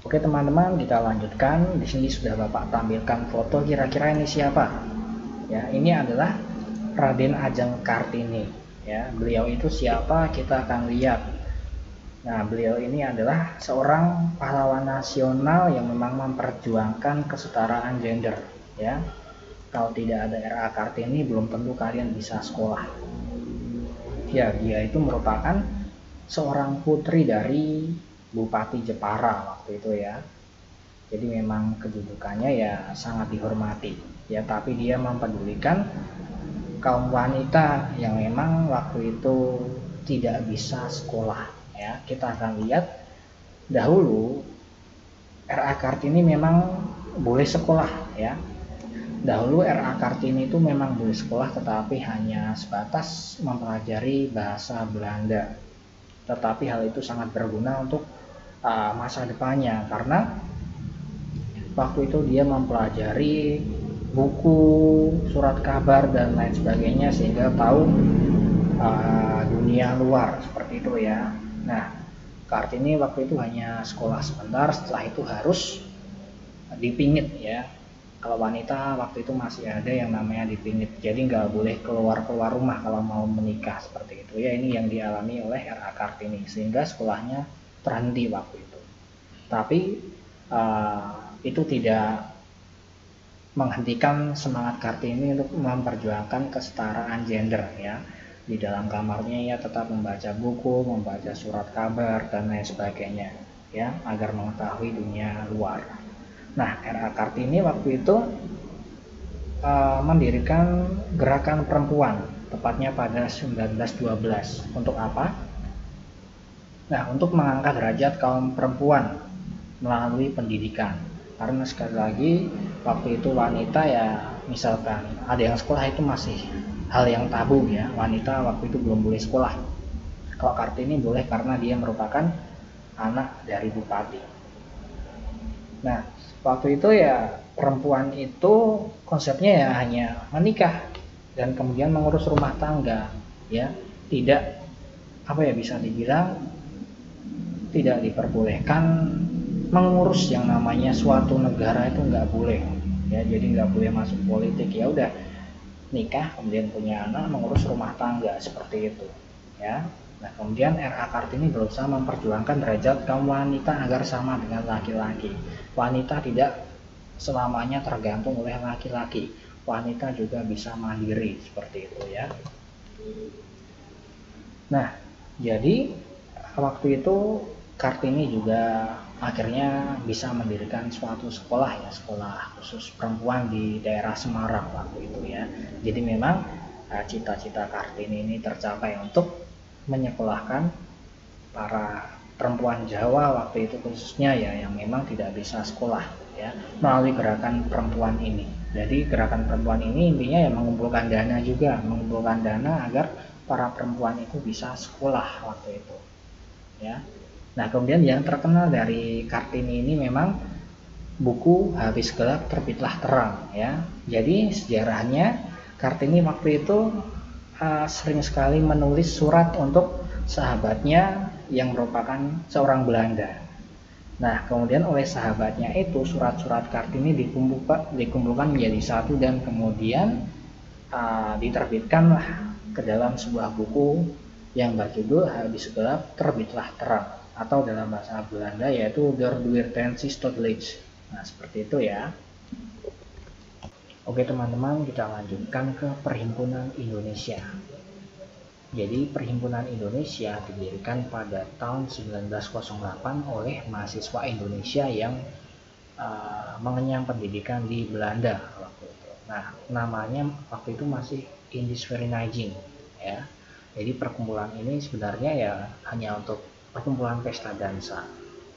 Oke teman-teman, kita lanjutkan. Di sini sudah Bapak tampilkan foto, kira-kira ini siapa? Ya, ini adalah Raden Ajeng Kartini. Ya, beliau itu siapa? Kita akan lihat. Nah, beliau ini adalah seorang pahlawan nasional yang memang memperjuangkan kesetaraan gender. Ya, kalau tidak ada RA Kartini, belum tentu kalian bisa sekolah. Ya, dia itu merupakan seorang putri dari Bupati Jepara waktu itu ya. Jadi memang kedudukannya ya sangat dihormati ya, tapi dia mempedulikan kaum wanita yang memang waktu itu tidak bisa sekolah ya. Kita akan lihat dahulu RA Kartini memang boleh sekolah ya. Dahulu RA Kartini itu memang boleh sekolah, tetapi hanya sebatas mempelajari bahasa Belanda. Tetapi hal itu sangat berguna untuk masa depannya, karena waktu itu dia mempelajari buku, surat kabar dan lain sebagainya, sehingga tahu dunia luar seperti itu ya. Nah, Kartini waktu itu hanya sekolah sebentar, setelah itu harus dipingit ya. Kalau wanita waktu itu masih ada yang namanya dipingit, jadi nggak boleh keluar rumah kalau mau menikah seperti itu ya. Ini yang dialami oleh RA Kartini, sehingga sekolahnya terhenti waktu itu. Tapi itu tidak menghentikan semangat Kartini untuk memperjuangkan kesetaraan gender ya. Di dalam kamarnya ia tetap membaca buku, membaca surat kabar dan lain sebagainya ya, agar mengetahui dunia luar. Nah, RA Kartini waktu itu mendirikan gerakan perempuan, tepatnya pada 1912. Untuk apa? Nah, untuk mengangkat derajat kaum perempuan melalui pendidikan. Karena sekali lagi waktu itu wanita ya, misalkan ada yang sekolah itu masih hal yang tabu ya. Wanita waktu itu belum boleh sekolah. Kalau Kartini boleh karena dia merupakan anak dari bupati. Nah, waktu itu ya perempuan itu konsepnya ya hanya menikah dan kemudian mengurus rumah tangga ya. Tidak, apa ya, bisa dibilang tidak diperbolehkan mengurus yang namanya suatu negara, itu nggak boleh ya. Jadi nggak boleh masuk politik, ya udah nikah kemudian punya anak, mengurus rumah tangga seperti itu ya. Nah, kemudian RA Kartini berusaha memperjuangkan derajat kaum wanita agar sama dengan laki-laki. Wanita tidak selamanya tergantung oleh laki-laki, wanita juga bisa mandiri seperti itu ya. Nah, jadi waktu itu Kartini juga akhirnya bisa mendirikan suatu sekolah ya, sekolah khusus perempuan di daerah Semarang waktu itu ya. Jadi memang cita-cita Kartini ini tercapai untuk menyekolahkan para perempuan Jawa waktu itu khususnya ya, yang memang tidak bisa sekolah ya, melalui gerakan perempuan ini. Jadi gerakan perempuan ini intinya ya mengumpulkan dana juga, mengumpulkan dana agar para perempuan itu bisa sekolah waktu itu ya. Nah, kemudian yang terkenal dari Kartini ini memang buku Habis Gelap Terbitlah Terang ya. Jadi sejarahnya Kartini waktu itu sering sekali menulis surat untuk sahabatnya yang merupakan seorang Belanda. Nah, kemudian oleh sahabatnya itu surat-surat Kartini dikumpulkan menjadi satu dan kemudian diterbitkanlah ke dalam sebuah buku yang berjudul Habis Gelap Terbitlah Terang, atau dalam bahasa Belanda yaitu Der Duurtensis tot Licht. Nah, seperti itu ya. Oke teman-teman, kita lanjutkan ke Perhimpunan Indonesia. Jadi Perhimpunan Indonesia didirikan pada tahun 1908 oleh mahasiswa Indonesia yang mengenyam pendidikan di Belanda waktu itu. Nah, namanya waktu itu masih Indisvereniging ya. Jadi perkumpulan ini sebenarnya ya hanya untuk perkumpulan pesta dansa.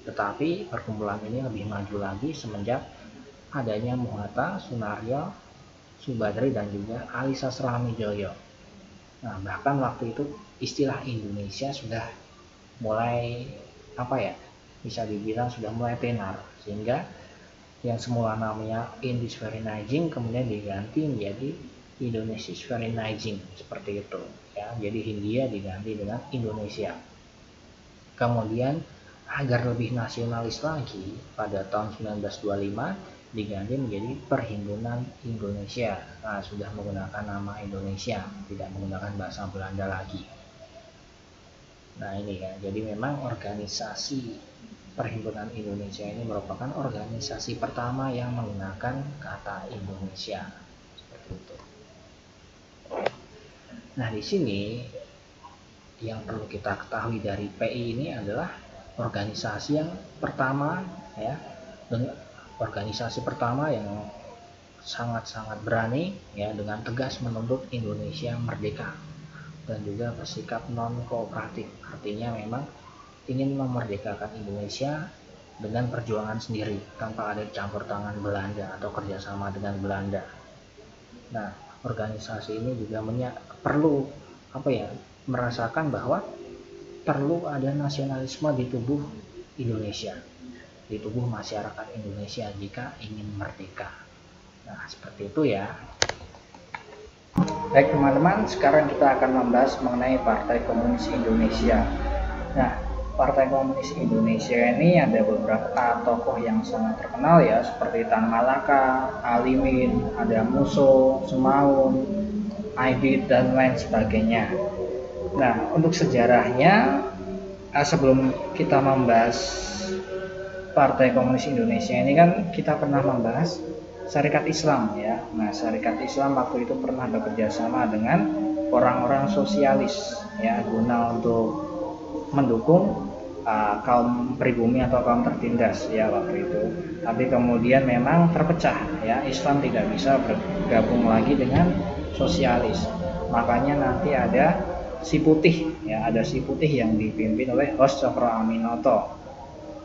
Tetapi perkumpulan ini lebih maju lagi semenjak adanya Muhatta, Sunaryo, Subadri dan juga Ali Sastroamidjojo. Nah, bahkan waktu itu istilah Indonesia sudah mulai, apa ya, bisa dibilang sudah mulai tenar, sehingga yang semula namanya Indisvereniging kemudian diganti menjadi Indonesianisvereniging seperti itu ya. Jadi Hindia diganti dengan Indonesia. Kemudian agar lebih nasionalis lagi, pada tahun 1925 diganti menjadi Perhimpunan Indonesia. Nah, sudah menggunakan nama Indonesia, tidak menggunakan bahasa Belanda lagi. Nah, ini ya, jadi memang organisasi Perhimpunan Indonesia ini merupakan organisasi pertama yang menggunakan kata Indonesia. Seperti itu. Nah, di sini yang perlu kita ketahui dari PI ini adalah organisasi yang pertama ya, organisasi pertama yang sangat-sangat berani ya, dengan tegas menuntut Indonesia merdeka dan juga bersikap non kooperatif. Artinya memang ingin memerdekakan Indonesia dengan perjuangan sendiri tanpa ada campur tangan Belanda atau kerjasama dengan Belanda. Nah, organisasi ini juga perlu merasakan bahwa perlu ada nasionalisme di tubuh Indonesia, di tubuh masyarakat Indonesia jika ingin merdeka. Nah, seperti itu ya. Baik teman-teman, sekarang kita akan membahas mengenai Partai Komunis Indonesia. Nah, Partai Komunis Indonesia ini ada beberapa tokoh yang sangat terkenal ya, seperti Tan Malaka, Alimin, ada Musso, Semaun, Aidit, dan lain sebagainya. Nah, untuk sejarahnya, sebelum kita membahas Partai Komunis Indonesia ini kan kita pernah membahas Syarikat Islam ya. Nah, Syarikat Islam waktu itu pernah bekerja sama dengan orang-orang sosialis ya, guna untuk mendukung kaum pribumi atau kaum tertindas ya waktu itu. Tapi kemudian memang terpecah ya, Islam tidak bisa bergabung lagi dengan sosialis. Makanya nanti ada si putih ya, ada si putih yang dipimpin oleh Hos Cokroaminoto,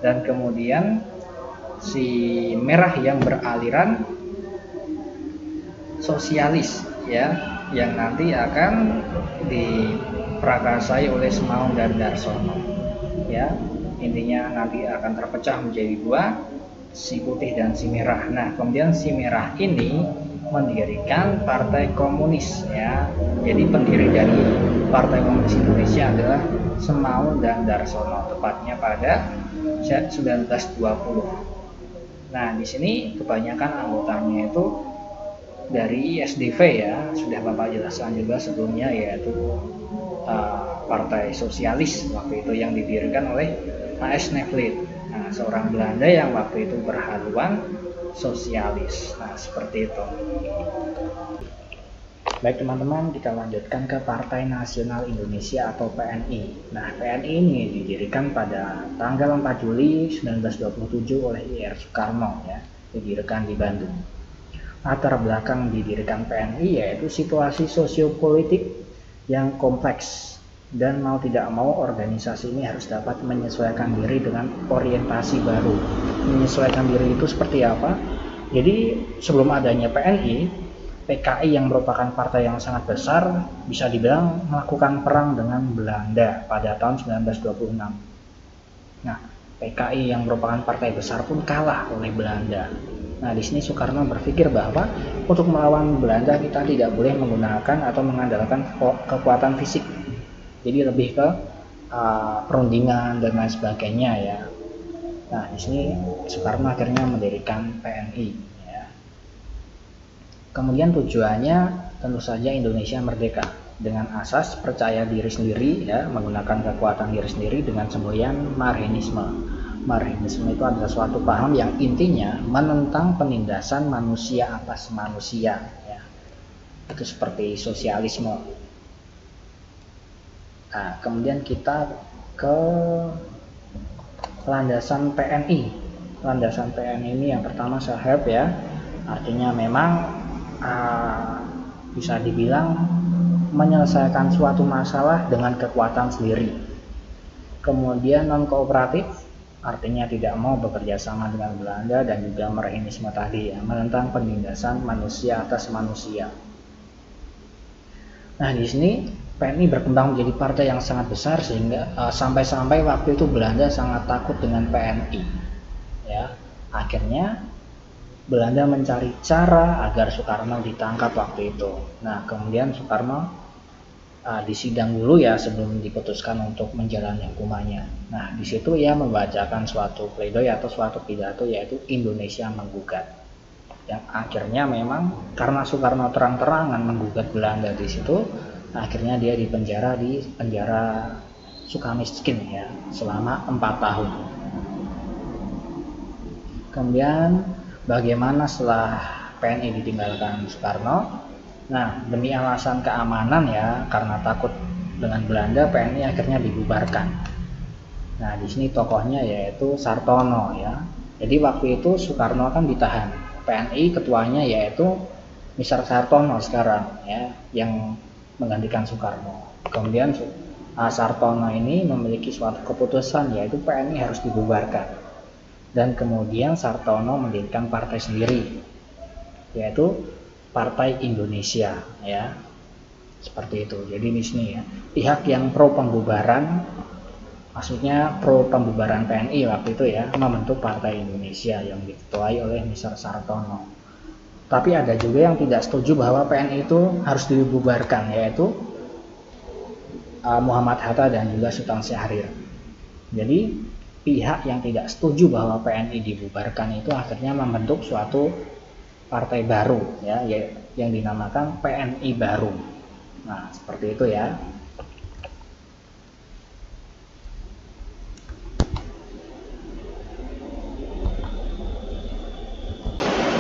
dan kemudian si merah yang beraliran sosialis ya, yang nanti akan diprakarsai oleh Semaun dan Darsono ya. Intinya nanti akan terpecah menjadi dua, si putih dan si merah. Nah, kemudian si merah ini mendirikan Partai Komunis ya. Jadi pendiri dari Partai Komunis Indonesia adalah Semaun dan Darsono, tepatnya pada 1920. Nah, di sini kebanyakan anggotanya itu dari SDV ya, sudah Bapak jelaskan juga sebelumnya, yaitu Partai Sosialis waktu itu yang didirikan oleh A.S. Nevlin. Nah, seorang Belanda yang waktu itu berhaluan sosialis. Nah, seperti itu. Baik teman-teman, kita lanjutkan ke Partai Nasional Indonesia atau PNI. Nah, PNI ini didirikan pada tanggal 4 Juli 1927 oleh I.R. Soekarno ya, didirikan di Bandung. Latar belakang didirikan PNI yaitu situasi sosiopolitik yang kompleks, dan mau tidak mau organisasi ini harus dapat menyesuaikan diri dengan orientasi baru. Menyesuaikan diri itu seperti apa? Jadi sebelum adanya PNI, PKI yang merupakan partai yang sangat besar bisa dibilang melakukan perang dengan Belanda pada tahun 1926. Nah, PKI yang merupakan partai besar pun kalah oleh Belanda. Nah, di sini Soekarno berpikir bahwa untuk melawan Belanda kita tidak boleh menggunakan atau mengandalkan kekuatan fisik. Jadi lebih ke perundingan dan lain sebagainya ya. Nah, di sini Soekarno akhirnya mendirikan PNI ya. Kemudian tujuannya tentu saja Indonesia merdeka dengan asas percaya diri sendiri ya, menggunakan kekuatan diri sendiri dengan semboyan Marxisme. Marxisme itu adalah suatu paham yang intinya menentang penindasan manusia atas manusia ya. Itu seperti sosialisme. Nah, kemudian kita ke landasan PNI. Landasan PNI ini yang pertama self-help ya. Artinya memang bisa dibilang menyelesaikan suatu masalah dengan kekuatan sendiri. Kemudian non kooperatif, artinya tidak mau bekerja sama dengan Belanda, dan juga Marxisme tadi ya, menentang penindasan manusia atas manusia. Nah, di sini PNI berkembang menjadi partai yang sangat besar sehingga sampai-sampai waktu itu Belanda sangat takut dengan PNI. Ya, akhirnya Belanda mencari cara agar Soekarno ditangkap waktu itu. Nah, kemudian Soekarno disidang dulu ya sebelum diputuskan untuk menjalani hukumannya. Nah, di situ ia membacakan suatu pledoi atau suatu pidato yaitu Indonesia menggugat. Yang akhirnya memang karena Soekarno terang-terangan menggugat Belanda di situ, akhirnya dia dipenjara di penjara Sukamiskin ya selama 4 tahun. Kemudian bagaimana setelah PNI ditinggalkan Soekarno? Nah, demi alasan keamanan ya, karena takut dengan Belanda, PNI akhirnya dibubarkan. Nah, di sini tokohnya yaitu Sartono ya. Jadi waktu itu Soekarno kan ditahan. PNI ketuanya yaitu Mr. Sartono sekarang ya, yang menggantikan Soekarno. Kemudian Sartono ini memiliki suatu keputusan yaitu PNI harus dibubarkan. Dan kemudian Sartono mendirikan partai sendiri, yaitu Partai Indonesia ya, seperti itu. Jadi di sini ya, pihak yang pro pembubaran, maksudnya pro pembubaran PNI waktu itu ya, membentuk Partai Indonesia yang diketuai oleh Mr. Sartono. Tapi ada juga yang tidak setuju bahwa PNI itu harus dibubarkan, yaitu Muhammad Hatta dan juga Sultan Syahrir. Jadi pihak yang tidak setuju bahwa PNI dibubarkan itu akhirnya membentuk suatu partai baru ya, yang dinamakan PNI baru. Nah, seperti itu ya.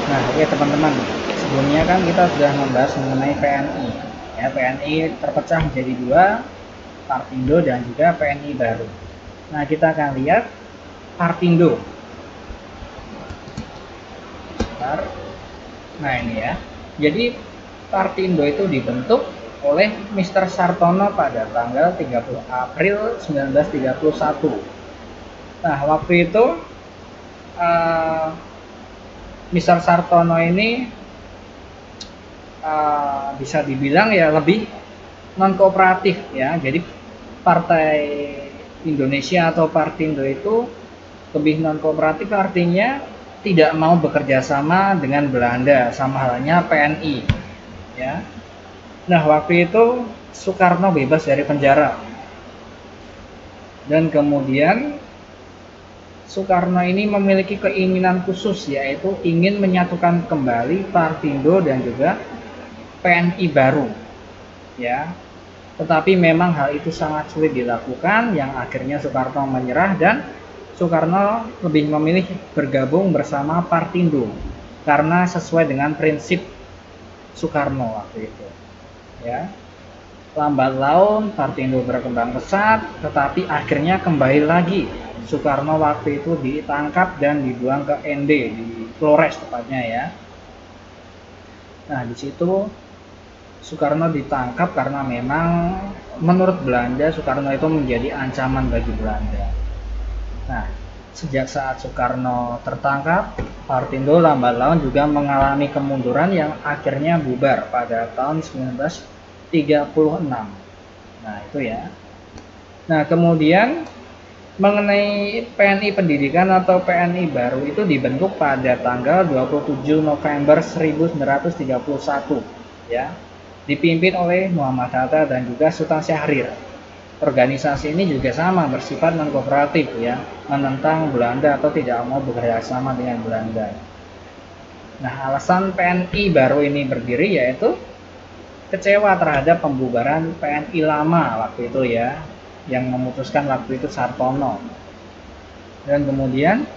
Nah, oke teman-teman, sebelumnya kan kita sudah membahas mengenai PNI ya. PNI terpecah menjadi 2, Partindo dan juga PNI baru. Nah, kita akan lihat Partindo. Nah, ini ya. Jadi Partindo itu dibentuk oleh Mr. Sartono pada tanggal 30 April 1931. Nah, waktu itu Mr. Sartono ini bisa dibilang ya lebih non kooperatif ya. Jadi Partai Indonesia atau Partindo itu lebih non kooperatif, artinya tidak mau bekerja sama dengan Belanda, sama halnya PNI ya. Nah, waktu itu Soekarno bebas dari penjara, dan kemudian Soekarno ini memiliki keinginan khusus, yaitu ingin menyatukan kembali Partindo dan juga PNI baru ya. Tetapi memang hal itu sangat sulit dilakukan, yang akhirnya Soekarno menyerah dan Soekarno lebih memilih bergabung bersama Partindo karena sesuai dengan prinsip Soekarno waktu itu ya. Lambat laun Partindo berkembang pesat, tetapi akhirnya kembali lagi Soekarno waktu itu ditangkap dan dibuang ke ND di Flores tepatnya ya. Nah, di situ Soekarno ditangkap karena memang menurut Belanda Soekarno itu menjadi ancaman bagi Belanda. Nah, sejak saat Soekarno tertangkap, Partindo lambat laun juga mengalami kemunduran yang akhirnya bubar pada tahun 1936. Nah, itu ya. Nah, kemudian mengenai PNI Pendidikan atau PNI baru itu dibentuk pada tanggal 27 November 1931 ya. Dipimpin oleh Muhammad Hatta dan juga Sultan Syahrir. Organisasi ini juga sama, bersifat non-kooperatif ya, menentang Belanda atau tidak mau bekerja sama dengan Belanda. Nah, alasan PNI baru ini berdiri yaitu kecewa terhadap pembubaran PNI lama waktu itu ya, yang memutuskan waktu itu Sartono. Dan kemudian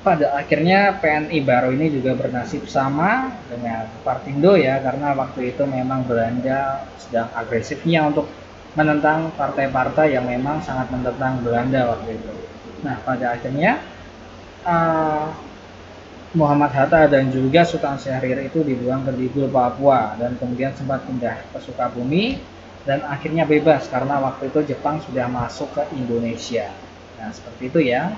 pada akhirnya PNI baru ini juga bernasib sama dengan Partindo ya, karena waktu itu memang Belanda sedang agresifnya untuk menentang partai-partai yang memang sangat menentang Belanda waktu itu. Nah, pada akhirnya Muhammad Hatta dan juga Sultan Syahrir itu dibuang ke Digul, Papua, dan kemudian sempat pindah ke Sukabumi dan akhirnya bebas karena waktu itu Jepang sudah masuk ke Indonesia. Nah, seperti itu ya.